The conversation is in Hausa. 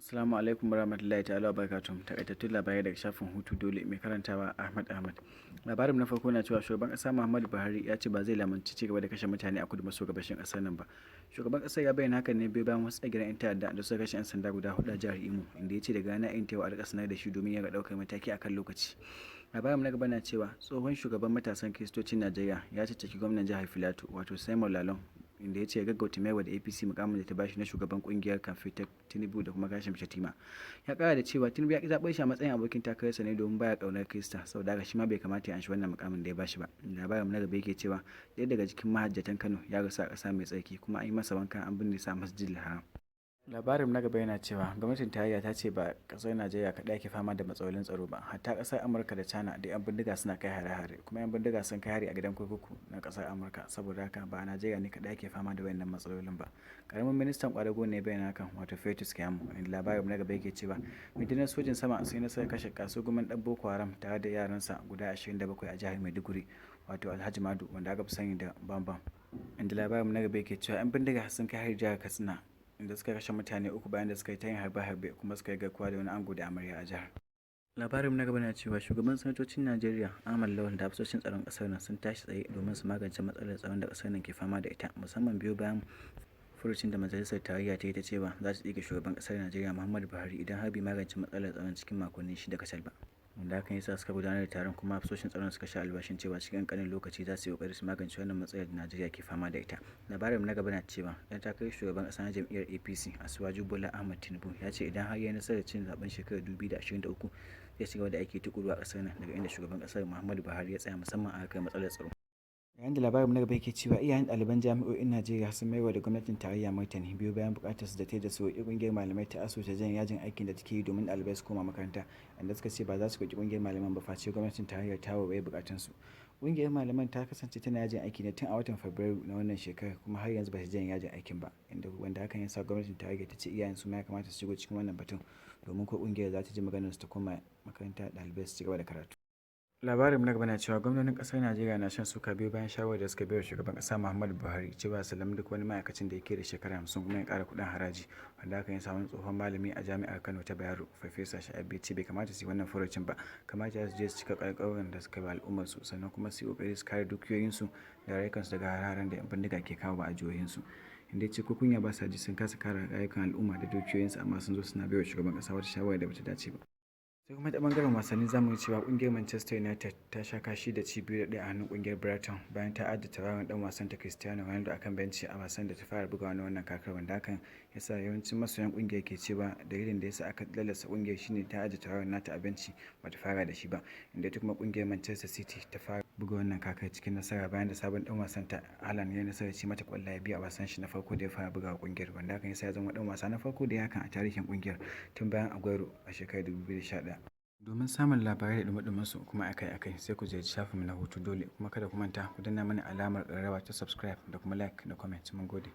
Assalamu alaikum warahmatullahi ta'ala wa barakatuh. Takaitattun labarai daga shafin hutudole mai karantawa Ahmad Ahmad. Labarin na farko na cewa shugaban kasa Muhammadu Buhari ya ce ba zai lamunci ci gaba da kashe mutane a kudu maso gabashin kasar nan ba. Shugaban kasar ya bayyana hakan ne biyo bayan wasu tsagiran 'yan ta'adda da suka kashe 'yan sanda guda hudu a jihar Imo, inda ya ce daga ranar 'yan tewa a rika sanar da shi domin ya ga daukar mataki akan lokaci. Labarin na gaba na cewa tsohon shugaban matasan kiristocin Najeriya ya caccaki gwamnan jihar Filato wato Simon Lalong, inda ya ce ya gaggauta maiwa da APC mukamin da ta bashi na shugaban kungiyar kamfe ta Tinubu da kuma Kashim Shatima. Ya kara da cewa Tinubu ya ki zaɓar shi a matsayin abokin takararsa ne domin baya ƙaunar Kirista, saboda haka shi ma bai kamata ya anshi wannan mukamin da ya bashi ba. Labarin na gaba yake cewa ɗaya daga cikin mahajjatan Kano ya rasu a ƙasa mai tsarki kuma an yi masa wanka an binne sa a Masjidil Haram. Labarin na gaba yana cewa gwamnatin tarayya ta ce ba kasar Najeriya kaɗai ke fama da matsalolin tsaro ba, hatta kasar Amurka da China da 'yan bindiga suna kai hare-hare, kuma 'yan bindiga sun kai hari a gidan kurkuku na kasar Amurka, saboda haka ba a Najeriya ne kaɗai ke fama da wayannan matsalolin ba. Karamin ministan kwadago ne bayyana hakan wato Festus Keyamo, inda labarin na gaba yake cewa rundunar sojin sama sai nasarar kashe kasugumin dan Boko Haram tare da yaransa guda 27 a jihar Maiduguri wato Alhaji Madu, wanda aka fi sani da Bambam. Inda labarin na gaba yake cewa 'yan bindiga sun kai hari jihar Katsina, inda suka kashe mutane uku bayan da suka yi ta yin harbe-harbe kuma suka yi garkuwa da wani ango da amarya a jihar. Labarin na gaba na cewa shugaban sanatocin Najeriya Ahmad Lawan da hafsoshin tsaron kasar nan sun tashi tsaye domin su magance matsalar tsaron da kasar nan ke fama da ita, musamman biyo bayan furucin da majalisar tarayya ta yi ta cewa za ta tsige shugaban kasar Najeriya Muhammadu Buhari idan har bai magance matsalar tsaron cikin makonni shida kacal ba. Wanda hakan yasa suka gudanar da taron kuma hafsoshin tsaron suka sha albashin cewa cikin ƙanƙanin lokaci za su yi ƙoƙari su magance wannan matsalar da Najeriya ke fama da ita. Labarin na gaba na cewa ɗan takarar shugaban ƙasa na jam'iyyar APC Asuwaju Bola Ahmed Tinubu ya ce idan har ya yi nasarar cin zaben shekarar 2023 zai ci gaba da aiki tukuru a ƙasar nan daga inda shugaban ƙasar Muhammadu Buhari ya tsaya, musamman a harkar matsalar tsaro. Yayin da labarin na gaba yake cewa iyayen ɗaliban jami'o'in Najeriya sun maiwa da gwamnatin tarayya martani biyo bayan buƙatar su da ta yi da su ƙungiyar malamai ta ASU ta jan yajin aikin da take yi domin ɗalibai su koma makaranta, inda suka ce ba za su roƙi ƙungiyar malaman ba face gwamnatin tarayyar ta warware buƙatun su. Ƙungiyar malaman ta kasance tana yajin aiki ne tun a watan Fabrairu na wannan shekarar kuma har yanzu ba ta jan yajin aikin ba, inda wanda hakan ya sa gwamnatin tarayya ta ce iyayen su ma ya kamata su shigo cikin wannan batun domin ko ƙungiyar za ta ji maganar su ta koma makaranta ɗalibai su ci gaba da karatu. Labarin na gaba na cewa gwamnonin kasar Najeriya na shan suka biyu bayan shawarar da suka bayar shugaban kasa Muhammadu Buhari cewa su duk wani ma'aikacin da yake da shekara 50 kuma ya ƙara kuɗin haraji, wanda hakan ya samu tsohon malami a jami'ar Kano ta Bayero Farfesa Sha'abi ce bai kamata su yi wannan furucin ba, kamata su je su cika alƙawarin da suka ba al'ummar su, sannan kuma su yi ƙoƙari su kare dukiyoyinsu da rayukansu daga hararen da 'yan bindiga ke kawo a jihohinsu. Inda ya ce ko kunya ba sa ji sun kasa kare rayukan al'umma da dukiyoyinsu amma sun zo suna baiwa shugaban kasa wata shawara da bata dace ba. Sai kuma ta bangaren wasanni zamu yi cewa kungiyar Manchester United ta sha kashi da ci 2-1 a hannun kungiyar Brighton bayan ta adda tauraron dan wasan ta Cristiano Ronaldo akan benci a wasan da ta fara bugawa na wannan kakar, wanda hakan yasa yawancin masoyan kungiyar ke cewa dalilin da yasa aka lalasa kungiyar shine ta adda tauraron nata a benci bata fara da shi ba, inda ita kuma kungiyar Manchester City ta fara buga wannan kakar cikin nasara bayan da sabon dan wasan ta Haaland ya nasarar ci mata kwallaye biyu a wasan shi na farko da ya fara bugawa kungiyar, wanda hakan yasa ya zama dan wasa na farko da ya hakan a tarihin kungiyar tun bayan Aguero a shekarar 2011. Domin samun labarai da dumi su kuma akai-akai sai ku ziyarci shafinmu na hutudole, kuma kada ku manta ku danna mana alamar ƙararrawa ta subscribe da kuma like da comment. Mun gode.